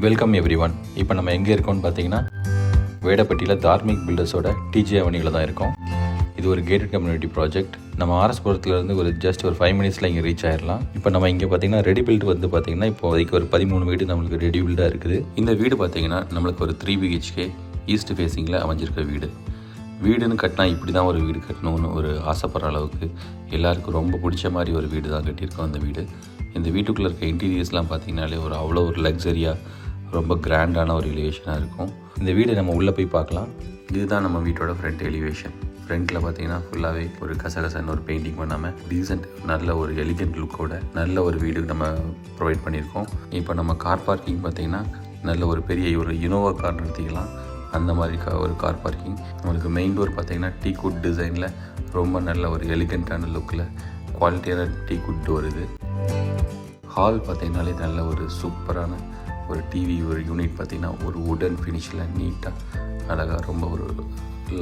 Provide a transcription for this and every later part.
Welcome every one. இப்போ நம்ம எங்கே இருக்கோம்னு பார்த்தீங்கன்னா வேடப்பட்டியில் தார்மிக் பில்டர்ஸோட டிஜே அவனியில் தான் இருக்கோம். இது ஒரு கேட்டட் கம்யூனிட்டி ப்ராஜெக்ட். நம்ம ஆர்எஸ்புரத்துலேருந்து ஜஸ்ட் ஒரு 5 மினிட்ஸில் இங்கே ரீச் ஆயிடலாம். இப்போ நம்ம இங்கே பார்த்தீங்கன்னா ரெடி பில்ட் பார்த்தீங்கன்னா இப்போதைக்கு ஒரு 13 வீடு நம்மளுக்கு ரெடி பில்டாக இருக்குது. இந்த வீடு பார்த்தீங்கன்னா நம்மளுக்கு ஒரு 3 BHK ஈஸ்ட் ஃபேஸிங்கில் அமைஞ்சிருக்க வீடுன்னு கட்டினா இப்படி தான் ஒரு வீடு கட்டணும்னு ஒரு ஆசைப்படுற அளவுக்கு எல்லாருக்கும் ரொம்ப பிடிச்ச மாதிரி ஒரு வீடு தான் கட்டியிருக்கோம். இந்த வீட்டுக்குள்ளே இருக்க இன்டீரியர்ஸ்லாம் பார்த்தீங்கன்னாலே அவ்வளோ ஒரு லக்ஸரியாக ரொம்ப கிராண்டான ஒரு எலிவேஷனாக இருக்கும். இந்த வீடை நம்ம உள்ளே போய் பார்க்கலாம். இதுதான் நம்ம வீட்டோட ஃப்ரண்ட் எலிவேஷன். ஃப்ரண்ட்டில் பார்த்தீங்கன்னா ஃபுல்லாகவே ஒரு கசகசன்னு ஒரு பெயிண்டிங் பண்ணாமல் டீசென்ட் நல்ல ஒரு எலிகென்ட் லுக்கோட நல்ல ஒரு வீடு நம்ம ப்ரொவைட் பண்ணியிருக்கோம். இப்போ நம்ம கார் பார்க்கிங் பார்த்தீங்கன்னா நல்ல ஒரு பெரிய ஒரு இனோவா கார் நிறுத்திக்கலாம். அந்த மாதிரி ஒரு கார் பார்க்கிங். உங்களுக்கு மெயின் டோர் பார்த்தீங்கன்னா டீக்குட் டிசைனில் ரொம்ப நல்ல ஒரு எலிகெண்ட்டான லுக்கில் குவாலிட்டியான டீக்குட் டோர் இது. ஹால் பார்த்தீங்கன்னாலே நல்ல ஒரு சூப்பரான ஒரு டிவி ஒரு யூனிட் பார்த்தீங்கன்னா ஒரு வுடன் ஃபினிஷில் நீட்டாக அழகாக ரொம்ப ஒரு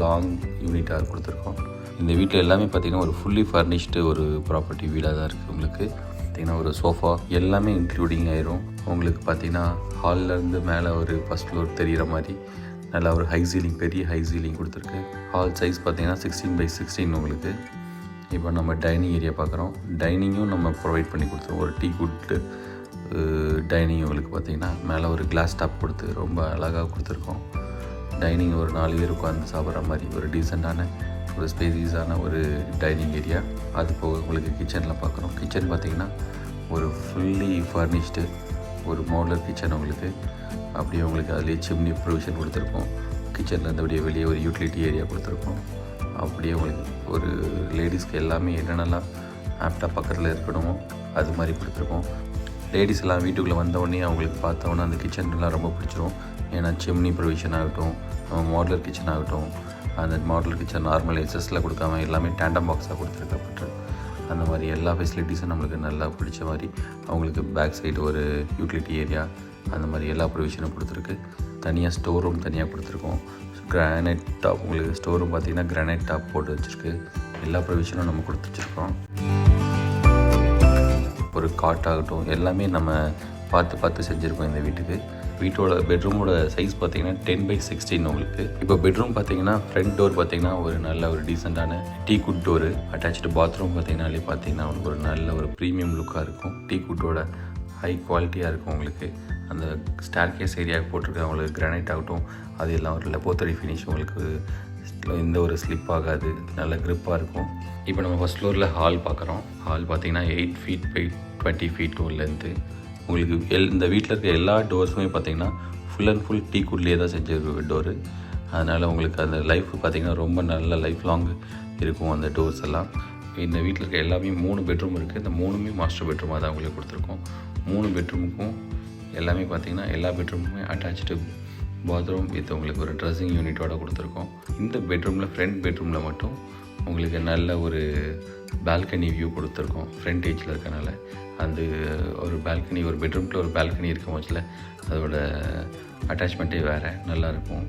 லாங் யூனிட்டாக கொடுத்துருக்கோம். இந்த வீட்டில் எல்லாமே பார்த்திங்கன்னா ஒரு ஃபுல்லி ஃபர்னிஷ்டு ஒரு ப்ராப்பர்ட்டி வீடாக தான் இருக்குது. உங்களுக்கு பார்த்திங்கன்னா ஒரு சோஃபா எல்லாமே இன்க்ளூடிங் ஆயிரும். உங்களுக்கு பார்த்திங்கன்னா ஹால்லேருந்து மேலே ஒரு ஃபஸ்ட் ஃப்ளோர் தெரிகிற மாதிரி நல்லா ஒரு பெரிய ஹை சீலிங் கொடுத்துருக்கு. ஹால் சைஸ் பார்த்திங்கன்னா 16x16 உங்களுக்கு. இப்போ நம்ம டைனிங் ஏரியா பார்க்குறோம். டைனிங்கும் நம்ம ப்ரொவைட் பண்ணி கொடுத்துருவோம். ஒரு டீக்குட் டைனிங் உங்களுக்கு பார்த்திங்கன்னா மேலே ஒரு கிளாஸ் டாப் கொடுத்து ரொம்ப அழகாக கொடுத்துருக்கோம். டைனிங் ஒரு 4 பேர் உட்காந்து சாப்பிட்ற மாதிரி ஒரு டீசெண்டான ஒரு ஸ்பேசியஸான ஒரு டைனிங் ஏரியா. அது போக உங்களுக்கு கிச்சனில் பார்க்குறோம். கிச்சன் பார்த்திங்கன்னா ஒரு ஃபுல்லி ஃபர்னிஷ்டு ஒரு மாடுலர் கிச்சன் உங்களுக்கு. அப்படியே உங்களுக்கு அதுலேயே சிம்னி ப்ரொவிஷன் கொடுத்துருக்கோம். கிச்சனில் அப்படியே வெளியே ஒரு யூட்டிலிட்டி ஏரியா கொடுத்துருக்கோம். அப்படியே உங்களுக்கு ஒரு லேடிஸ்க்கு எல்லாமே என்னென்னலாம் ஆப்டாக பக்கத்தில் இருக்கணுமோ அது மாதிரி கொடுத்துருக்கோம். லேடிஸ் எல்லாம் வீட்டுக்குள்ளே வந்தோடனே அவங்களுக்கு பார்த்தோன்னே அந்த கிச்சன்லாம் ரொம்ப பிடிச்சிரும். ஏன்னா சிம்னி ப்ரொவிஷன் ஆகட்டும், மாடுலர் கிச்சன் ஆகட்டும், அந்த மாடுலர் கிச்சன் நார்மல் எஸ்எஸில் கொடுக்காம எல்லாமே டேண்டம் பாக்ஸாக கொடுத்துருக்கப்பட்டு அந்த மாதிரி எல்லா ஃபெசிலிட்டிஸும் நம்மளுக்கு நல்லா பிடிச்ச மாதிரி அவங்களுக்கு பேக் சைடு ஒரு யூட்டிலிட்டி ஏரியா அந்த மாதிரி எல்லா ப்ரொவிஷனும் கொடுத்துருக்கு. தனியாக ஸ்டோர் ரூம் தனியாக கொடுத்துருக்கோம். கிரானைட் டாப் உங்களுக்கு ஸ்டோர் ரூம் பார்த்திங்கன்னா கிரானைட் டாப் போட்டு வச்சுருக்கு. எல்லா ப்ரொவிஷனும் நம்ம கொடுத்து வச்சுருக்கோம். ஒரு காட் ஆகட்டும் எல்லாமே நம்ம பார்த்து செஞ்சுருக்கோம் இந்த வீட்டுக்கு. வீட்டோட பெட்ரூமோட சைஸ் பார்த்திங்கன்னா 10x16 உங்களுக்கு. இப்போ பெட்ரூம் பார்த்திங்கன்னா ஃப்ரண்ட் டோர் பார்த்திங்கன்னா ஒரு நல்ல ஒரு டீசெண்டான டீக்குட் டோரு. அட்டாச்சு பாத்ரூம் பார்த்திங்கனாலே பார்த்திங்கன்னா ஒரு நல்ல ஒரு ப்ரீமியம் லுக்காக இருக்கும். டீக்குட்டோட ஹை குவாலிட்டியாக இருக்கும் உங்களுக்கு. அந்த ஸ்டேர்கேஸ் ஏரியாவுக்கு போட்டிருக்க உங்களுக்கு கிரானைட் ஆகட்டும் அது எல்லாம் ஒரு லெபோத்தரி ஃபினிஷ் உங்களுக்கு எந்த ஒரு ஸ்லிப் ஆகாது, நல்ல க்ரிப்பாக இருக்கும். இப்போ நம்ம ஃபஸ்ட் ஃப்ளோரில் ஹால் பார்க்குறோம். ஹால் பார்த்திங்கன்னா 8 feet by 20 feet லென்த்து. உங்களுக்கு இந்த வீட்டில் இருக்க எல்லா டோர்ஸுமே பார்த்திங்கன்னா ஃபுல் அண்ட் ஃபுல் டீக்குட்லேயே தான் செஞ்சுருக்க டோரு. அதனால் உங்களுக்கு அந்த லைஃப் பார்த்திங்கன்னா ரொம்ப நல்ல லைஃப் லாங் இருக்கும் அந்த டோர்ஸ் எல்லாம். இந்த வீட்டில் இருக்க எல்லாமே 3 பெட்ரூம் இருக்குது. இந்த 3மே மாஸ்டர் பெட்ரூமாக தான் உங்களுக்கு கொடுத்துருக்கோம். 3 பெட்ரூமுக்கும் எல்லாமே பார்த்திங்கன்னா எல்லா பெட்ரூமுமே அட்டாச்சு பாத்ரூம் வித் உங்களுக்கு ஒரு ட்ரெஸ்ஸிங் யூனிட்டோட கொடுத்துருக்கோம். இந்த பெட்ரூமில் ஃப்ரண்ட் பெட்ரூமில் மட்டும் உங்களுக்கு நல்ல ஒரு பால்கனி வியூ கொடுத்துருக்கோம். ஃப்ரண்ட் ஏஜில் இருக்கனால அந்த ஒரு பால்கனி ஒரு பெட்ரூமில் ஒரு பால்கனி இருக்கும் போச்சில் அதோட அட்டாச்மெண்ட்டே வேறு நல்லாயிருக்கும்.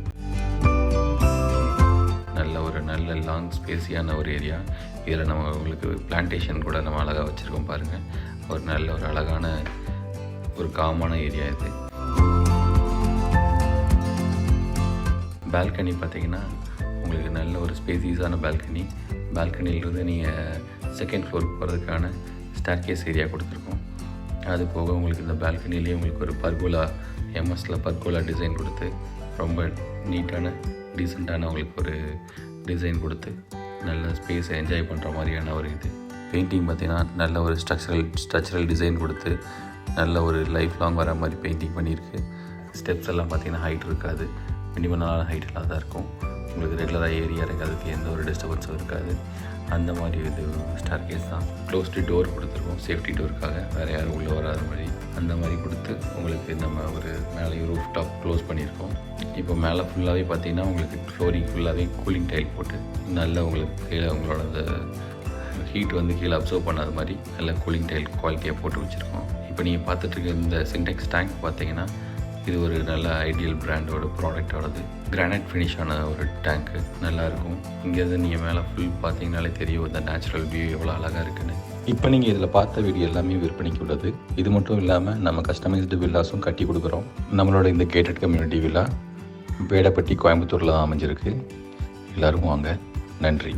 நல்ல லாங் ஸ்பேஸியான ஒரு ஏரியா. இதில் நம்ம உங்களுக்கு பிளான்டேஷன் கூட நம்ம அழகாக வச்சுருக்கோம் பாருங்கள். ஒரு நல்ல ஒரு அழகான ஒரு காமான ஏரியா இது. பால்கனி பார்த்திங்கன்னா உங்களுக்கு நல்ல ஒரு ஸ்பேசியஸான பால்கனியிலிருந்து நீங்கள் செகண்ட் ஃப்ளோர் போகிறதுக்கான ஸ்டேர்கேஸ் ஏரியா கொடுத்துருக்கோம். அது போக உங்களுக்கு இந்த பால்கனிலேயே உங்களுக்கு ஒரு பர்கோலா எம்எஸில் பர்கோலா டிசைன் கொடுத்து ரொம்ப நீட்டான டீசெண்டான உங்களுக்கு ஒரு டிசைன் கொடுத்து நல்ல ஸ்பேஸை என்ஜாய் பண்ணுற மாதிரியான ஒரு இது. பெயிண்டிங் பார்த்திங்கன்னா நல்ல ஒரு ஸ்ட்ரக்சரல் டிசைன் கொடுத்து நல்ல ஒரு லைஃப் லாங் வர மாதிரி பெயிண்டிங் பண்ணியிருக்கு. ஸ்டெப்ஸ் எல்லாம் பார்த்திங்கன்னா ஹைட் இருக்காது, மினிமலான ஹைட்டெல்லாம் தான் இருக்கும். உங்களுக்கு ரெகுலராக ஏரியா அதுக்கு எந்த ஒரு டிஸ்டர்பன்ஸும் இருக்காது. அந்த மாதிரி இது ஸ்டார்கேஸ் தான். க்ளோஸ்டு டோர் கொடுத்துருக்கோம் சேஃப்டி டோருக்காக, வேறு யாரும் உள்ளே வராத மாதிரி அந்த மாதிரி கொடுத்து உங்களுக்கு நம்ம ஒரு மேலே ரூஃப் டாப் க்ளோஸ் பண்ணியிருக்கோம். இப்போ மேலே ஃபுல்லாகவே பார்த்திங்கன்னா உங்களுக்கு ஃப்ளோரிங் ஃபுல்லாகவே கூலிங் டைல் போட்டு நல்ல உங்களுக்கு கீழே உங்களோட அந்த ஹீட் கீழே அப்சர்வ் பண்ணாத மாதிரி நல்ல கூலிங் டைல் குவாலிட்டியாக போட்டு வச்சுருக்கோம். இப்போ நீங்கள் பார்த்துட்ருக்க இந்த சின்டெக்ஸ் டேங்க் பார்த்தீங்கன்னா இது ஒரு நல்ல ஐடியல் பிராண்டோட ப்ராடக்டோடது. கிரானைட் ஃபினிஷான ஒரு டேங்க்கு நல்லாயிருக்கும். இங்கேருந்து நீங்கள் மேலே ஃபுல் பார்த்தீங்கனாலே தெரியும் இந்த நேச்சுரல் வியூ எவ்வளோ அழகாக இருக்குன்னு. இப்போ நீங்கள் இதில் பார்த்த வீடியோ எல்லாமே விற்பனைக்கு உள்ளது. இது மட்டும் இல்லாமல் நம்ம கஸ்டமைஸ்டு வில்லாஸும் கட்டி கொடுக்குறோம். நம்மளோட இந்த கேட்டட் கம்யூனிட்டி வில்லா வேடப்பட்டி கோயம்புத்தூரில் தான் அமைஞ்சிருக்கு. எல்லோரும் வாங்க. நன்றி.